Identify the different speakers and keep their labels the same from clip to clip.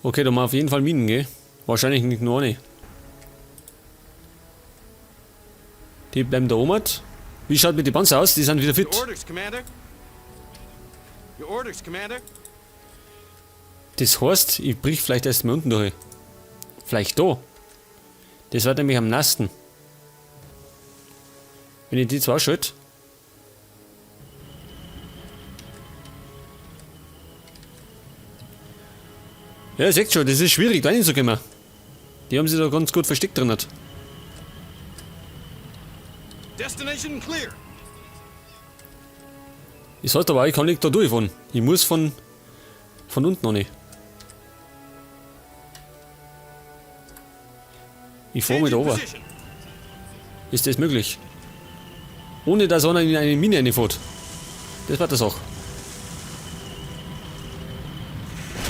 Speaker 1: Okay, da mal auf jeden Fall Minen, gell? Wahrscheinlich nicht nur eine. Die bleiben da oben. Wie schaut mit den Panzer aus? Die sind wieder fit.
Speaker 2: Your orders, Commander. Your orders, Commander.
Speaker 1: Das heißt, ich brich vielleicht erst mal unten durch. Vielleicht da. Das wird nämlich am nassen. Wenn ich die zwei schalte. Ja, ihr seht schon, das ist schwierig, da hinzukommen. Die haben sich da ganz gut versteckt drin.
Speaker 2: Destination clear.
Speaker 1: Das heißt aber, ich kann nicht da durchfahren. Ich muss von unten noch nicht. Ich fahre mit runter.
Speaker 2: position.
Speaker 1: Ist das möglich? Ohne dass einer in eine Mine reinfährt. Das war das auch.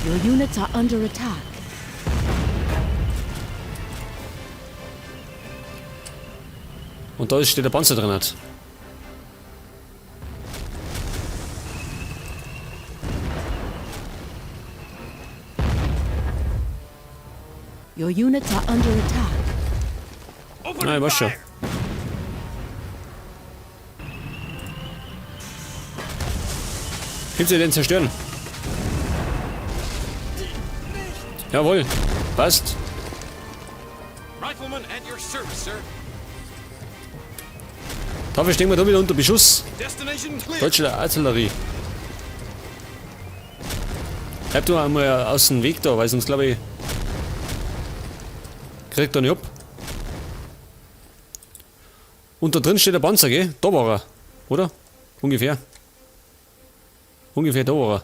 Speaker 3: Your units are under attack.
Speaker 1: Und da steht der Panzer drin.
Speaker 3: Your units are under attack.
Speaker 2: Open
Speaker 1: Nein, was schon.
Speaker 2: fire.
Speaker 1: Könnt ihr den zerstören? Jawohl, passt.
Speaker 2: Rifleman at your service, sir.
Speaker 1: Dafür stehen wir da wieder unter Beschuss.
Speaker 2: Destination clear.
Speaker 1: Deutsche Artillerie. Bleib du einmal aus dem Weg da, weil sonst glaube ich. Kriegt er nicht ab. Und da drin steht der Panzer, gell? Da war er. Oder? Ungefähr. Ungefähr da war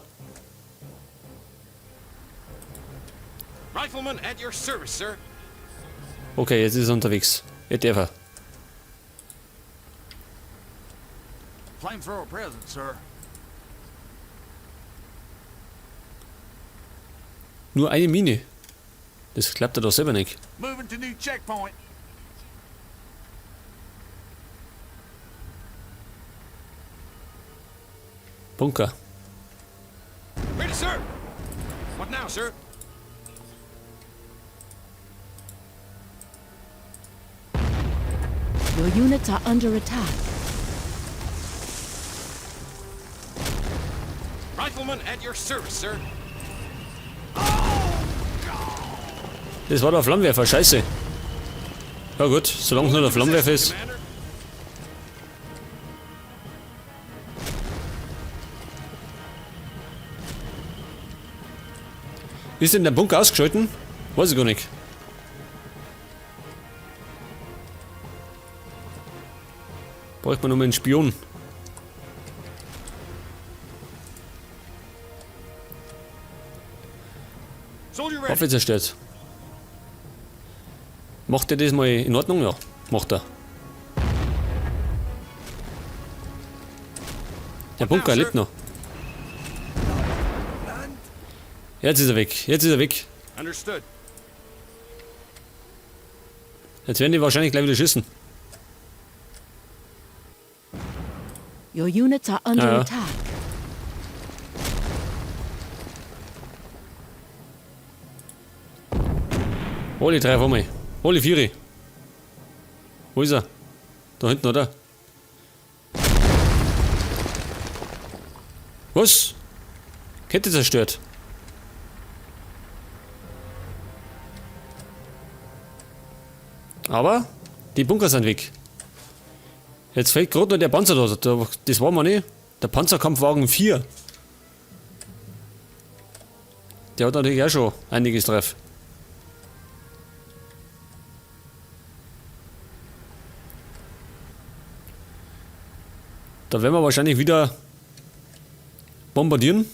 Speaker 1: er.
Speaker 2: Rifleman at your service, sir.
Speaker 1: Okay, jetzt ist er unterwegs. Jetzt darf er.
Speaker 2: Flamethrower present, sir.
Speaker 1: Nur eine Mine. Das klappt er doch selber nicht.
Speaker 2: Moving to new checkpoint.
Speaker 1: Bunker.
Speaker 2: Ready, sir. What now, sir?
Speaker 3: Your units are under attack.
Speaker 2: Rifleman at your service, sir.
Speaker 1: Das war der Flammenwerfer, scheiße. Ja gut, solange es nur der Flammenwerfer ist.
Speaker 2: Commander.
Speaker 1: Ist denn der Bunker ausgeschalten? Weiß ich gar nicht. Braucht man noch mal einen Spion.
Speaker 2: Soldier ready.
Speaker 1: Waffe zerstört. Macht er das mal in Ordnung? Ja, macht er. Der Bunker lebt noch. Jetzt ist er weg. Jetzt ist er weg.
Speaker 2: Understood.
Speaker 1: Jetzt werden die wahrscheinlich gleich wieder schießen.
Speaker 3: Your units are under
Speaker 1: Ja.
Speaker 3: attack.
Speaker 1: Alle drei auf einmal. Alle vier. Wo ist er? Da hinten, oder? Was? Kette zerstört. Aber die Bunker sind weg. Jetzt fällt gerade noch der Panzer da. Das war mal nicht. Der Panzerkampfwagen 4. Der hat natürlich auch schon einiges drauf. Da werden wir wahrscheinlich wieder bombardieren.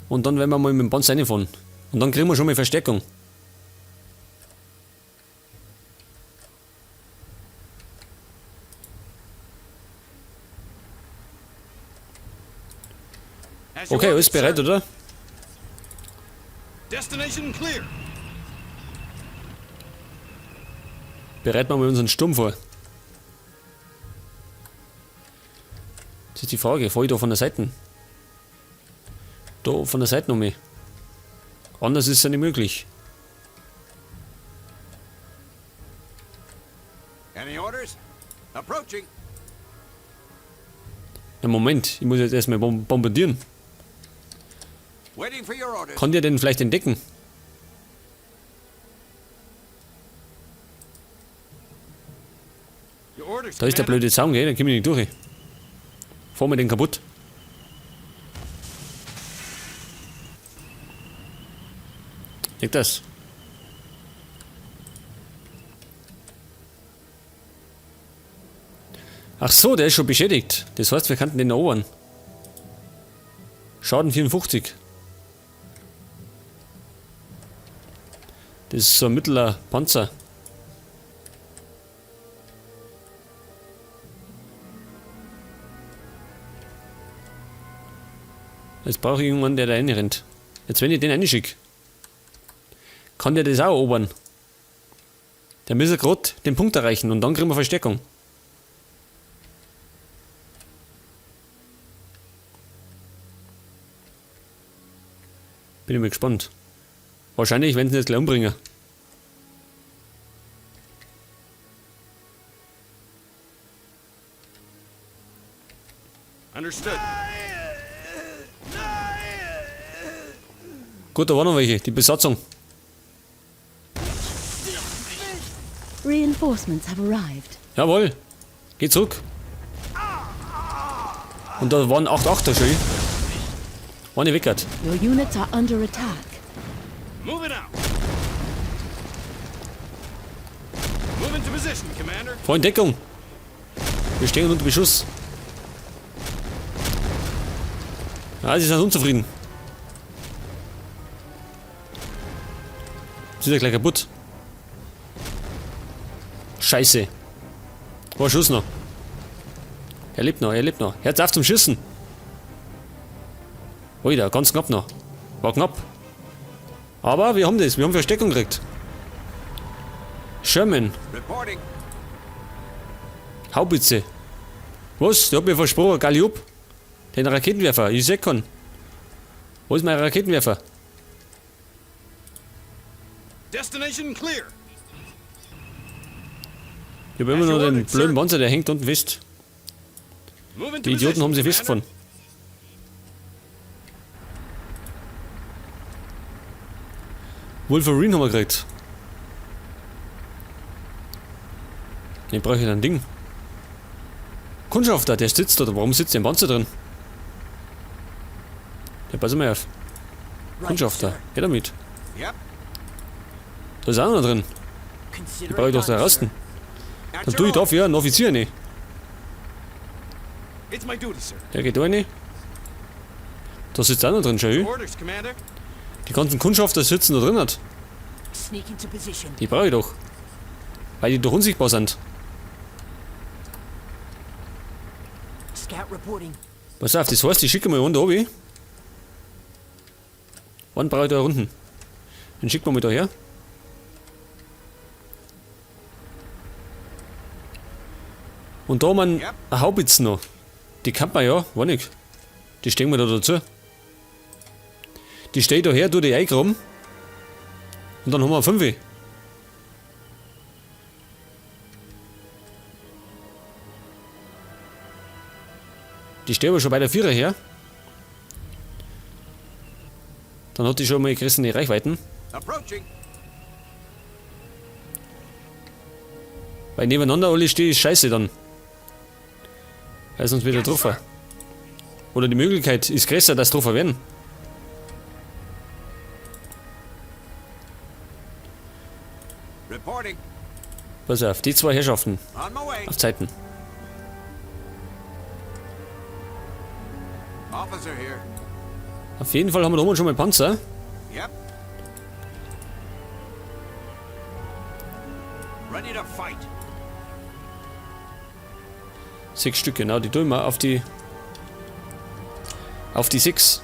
Speaker 1: Und dann werden wir mal mit dem Panzer reinfahren. Und dann kriegen wir schon mal Verstärkung.
Speaker 2: As you
Speaker 1: Okay,
Speaker 2: ordered,
Speaker 1: alles bereit,
Speaker 2: sir.
Speaker 1: oder?
Speaker 2: Destination clear.
Speaker 1: Bereiten wir mal unseren Sturm vor. Das ist die Frage, fahre ich da von der Seite? Da von der Seite noch mehr. Anders ist es ja nicht möglich.
Speaker 2: Any orders? Approaching.
Speaker 1: Ja, Moment, ich muss jetzt erstmal bombardieren.
Speaker 2: Waiting for your orders.
Speaker 1: Kann der denn vielleicht entdecken?
Speaker 2: Your orders,
Speaker 1: Da ist der
Speaker 2: Commander.
Speaker 1: blöde Zaun, gell? Da komme ich nicht durch. Fahren wir den kaputt. Nicht das. Ach so, der ist schon beschädigt. Das heißt, wir könnten den erobern. Schaden 54. Das ist so ein mittlerer Panzer. Jetzt brauche ich irgendwann, der da reinrennt. Jetzt, wenn ich den reinschicke, kann der das auch erobern. Der müsste gerade den Punkt erreichen und dann kriegen wir Verstärkung. Bin ich mal gespannt. Wahrscheinlich, wenn sie ihn jetzt gleich umbringen.
Speaker 2: Understood.
Speaker 1: Gut, da waren noch welche. Die Besatzung.
Speaker 3: Reinforcements have arrived.
Speaker 1: Jawohl. Geh zurück. Und da waren 8 Achter schon. Eine weggert.
Speaker 3: Your units are under attack.
Speaker 2: Moving out. Move into position, Commander.
Speaker 1: Vor in Deckung. Wir stehen unter Beschuss. Ja, sie sind unzufrieden. Sie ist ja gleich kaputt. Scheiße. War Schuss noch. Er lebt noch, er lebt noch. Herz auf zum Schießen. Ui, da, ganz knapp noch. War knapp. Aber wir haben das, wir haben Versteckung gekriegt. Sherman,
Speaker 2: Reporting.
Speaker 1: Haubitze. Was? Der hat mir versprochen, Galliop. Den Raketenwerfer, ich seh kann. Wo ist mein Raketenwerfer?
Speaker 2: Destination clear.
Speaker 1: Ich habe immer noch den blöden Panzer, der hängt unten fest.
Speaker 2: Move into
Speaker 1: Die Idioten haben sie
Speaker 2: position,
Speaker 1: festgefahren. Wolverine haben wir gekriegt. Den brauche ich ein Ding. Kundschafter, der sitzt da. Warum sitzt der im Panzer drin? Ja, pass mal auf. Kundschafter, geh damit.
Speaker 2: Yep.
Speaker 1: Da ist auch noch drin. Die brauche ich doch da raus.
Speaker 2: At
Speaker 1: Dann
Speaker 2: your
Speaker 1: tue ich
Speaker 2: order.
Speaker 1: dafür einen Offizier nicht.
Speaker 2: It's my duty, sir.
Speaker 1: Der geht da rein. Da sitzt auch noch drin, schau.
Speaker 2: Orders, Commander.
Speaker 1: Die ganzen Kundschafter sitzen da drin. Hat.
Speaker 3: Sneak into position.
Speaker 1: Die brauche ich doch. Weil die doch unsichtbar sind.
Speaker 3: Scout reporting.
Speaker 1: Pass auf, das heißt, ich schicke mal einen da oben. Wann brauche ich da unten? Dann schicken wir mal da her. Und da haben wir einen
Speaker 2: Yep.
Speaker 1: Haubitzen noch. Die kann man ja, war nicht. Die stehen wir da dazu. Die steht da her, tu die eingraben. Und dann haben wir eine 5. Die steht aber schon bei der 4 her. Dann hat die schon mal gerissene Reichweiten.
Speaker 2: Approaching.
Speaker 1: Weil nebeneinander alle stehen, ist scheiße dann. Weil sonst wieder getroffen. Oder die Möglichkeit ist größer, dass getroffen werden.
Speaker 2: Reporting.
Speaker 1: Pass auf, die zwei Herrschaften
Speaker 2: On my way.
Speaker 1: auf Zeiten.
Speaker 2: Officer here.
Speaker 1: Auf jeden Fall haben wir da oben schon mal Panzer.
Speaker 2: Yep. Ready to fight.
Speaker 1: 6 Stück, genau, die tun wir auf die 6.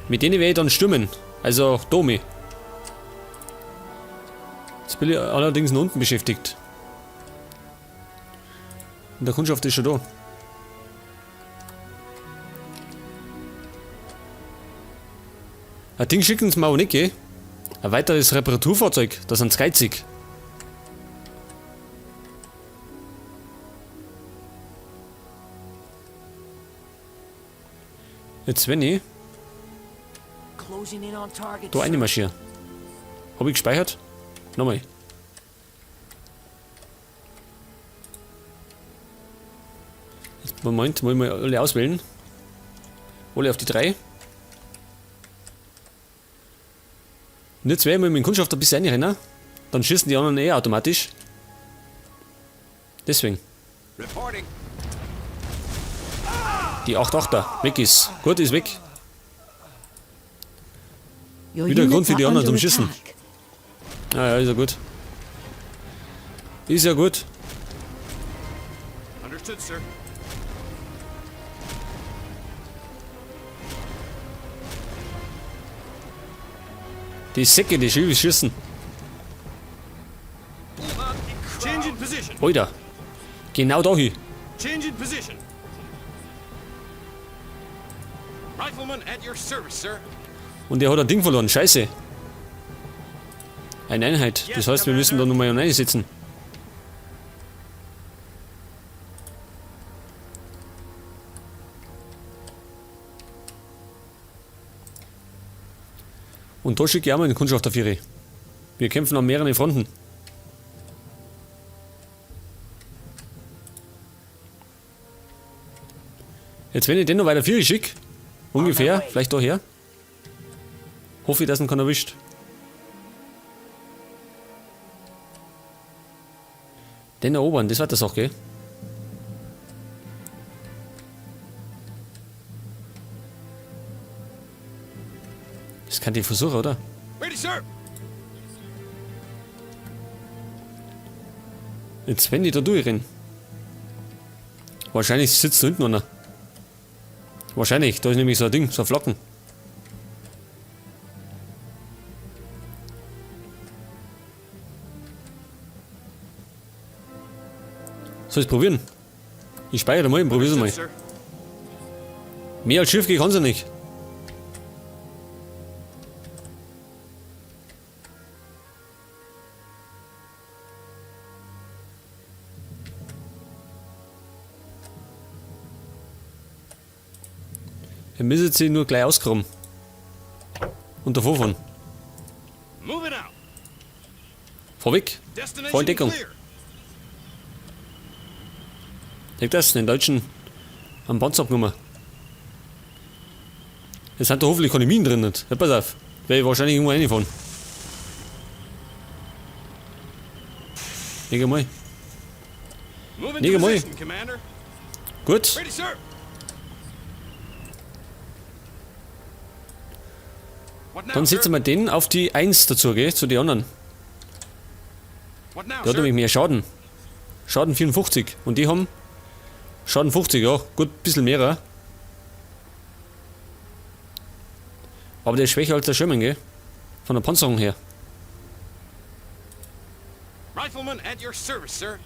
Speaker 1: Mit denen werde ich dann stürmen. Also Domi. Jetzt bin ich allerdings noch unten beschäftigt. Und der Kundschaft ist schon da. Ein Ding schicken sie mir auch nicht, gell? Ein weiteres Reparaturfahrzeug, das sind geizig. Jetzt wenn ich
Speaker 4: Closing in on target.
Speaker 1: da reinmarschiere. Hab ich gespeichert? Nochmal. Jetzt, Moment, wollen wir alle auswählen. Alle auf die 3. Und jetzt werden wir mit dem Kundschafter ein bisschen reinrennen. Dann schießen die anderen eh automatisch. Deswegen.
Speaker 2: Reporting.
Speaker 1: Die 8-8er. Weg ist. Gut, ist weg.
Speaker 3: Your
Speaker 1: Wieder Grund
Speaker 3: units
Speaker 1: für die
Speaker 3: are
Speaker 1: anderen
Speaker 3: under
Speaker 1: zum Schießen.
Speaker 3: attack.
Speaker 1: Ah ja, ist ja gut. Ist ja gut.
Speaker 2: Understood, sir.
Speaker 1: Die Säcke, die schießen.
Speaker 2: Change in position.
Speaker 1: Alter. Genau da hin.
Speaker 2: Change in position. Rifleman at your service, sir.
Speaker 1: Und der hat ein Ding verloren. Scheiße. Eine Einheit. Das heißt, wir müssen da nochmal reinsetzen. Und da schicke ich auch mal den Kundschafter für. Wir kämpfen an mehreren Fronten. Jetzt wenn ich den noch weiter für schicke, ungefähr, vielleicht daher, hoffe ich, dass ihn keiner erwischt. Den erobern, das wird das auch, gell? Das kann die versuchen, oder?
Speaker 2: Ready, sir.
Speaker 1: Jetzt wenn die da durchrennen. Wahrscheinlich sitzt da hinten einer. Wahrscheinlich, da ist nämlich so ein Ding, so ein Flocken. Soll ich probieren? Ich speichere mal und probier's mal.
Speaker 2: Understood, sir.
Speaker 1: Mehr als Schiff gehen kann sie nicht. Wir müssen sie nur gleich ausgraben. Und davor fahren.
Speaker 2: Moving out.
Speaker 1: Fahr weg.
Speaker 2: Destination
Speaker 1: Voll Deckung.
Speaker 2: clear.
Speaker 1: Denk das, den Deutschen am Panzer abgenommen. Jetzt sind da hoffentlich keine Minen drin. Nicht. Ja, pass auf. Werde ich wahrscheinlich irgendwo reinfahren. Leg mal.
Speaker 2: Moving
Speaker 1: Nigga,
Speaker 2: to
Speaker 1: moi.
Speaker 2: position, Commander.
Speaker 1: Gut.
Speaker 2: Ready, sir. What now,
Speaker 1: Dann
Speaker 2: sir?
Speaker 1: setzen wir den auf die 1 dazu, gell? Zu den anderen.
Speaker 2: What now,
Speaker 1: Der hat
Speaker 2: sir?
Speaker 1: nämlich mehr Schaden. Schaden 54. Und die haben Schaden 50, ja. Gut, ein bisschen mehr. Aber der ist schwächer als der Schirmen, gell? Von der Panzerung her.
Speaker 2: Rifleman at your service, sir.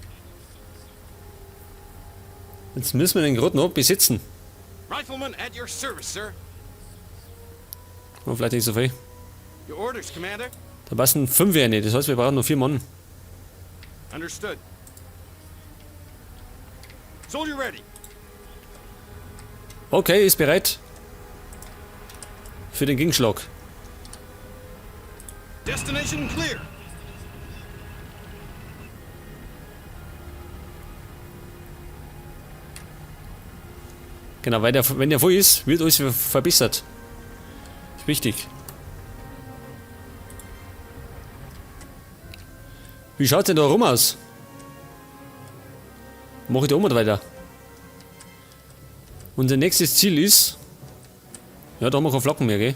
Speaker 1: Jetzt müssen wir den gerade noch besetzen.
Speaker 2: Rifleman at your service, sir.
Speaker 1: Oh, vielleicht nicht so viel.
Speaker 2: Your orders, Commander.
Speaker 1: Da passen 5 rein. Das heißt, wir brauchen noch 4 Mann.
Speaker 2: Understood. Soldier ready.
Speaker 1: Okay, ist bereit. Für den Gegenschlag.
Speaker 2: Destination clear.
Speaker 1: Genau, weil der, wenn der voll ist, wird alles verbessert. Ist wichtig. Wie schaut denn da rum aus? Mach ich da oben weiter. Unser nächstes Ziel ist. Ja, da haben wir keine Flocken mehr, gell?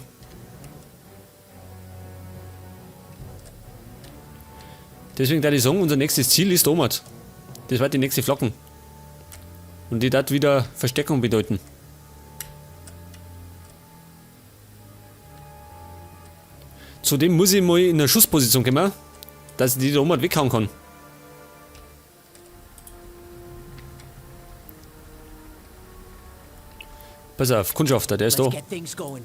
Speaker 1: Deswegen würde ich sagen, unser nächstes Ziel ist oben. Das wird die nächste Flocken. Und die wird wieder Verstärkung bedeuten. Zudem muss ich mal in eine Schussposition kommen, dass ich die da oben weghauen kann. Pass auf, Kundschafter, der ist da.
Speaker 4: Let's get things going.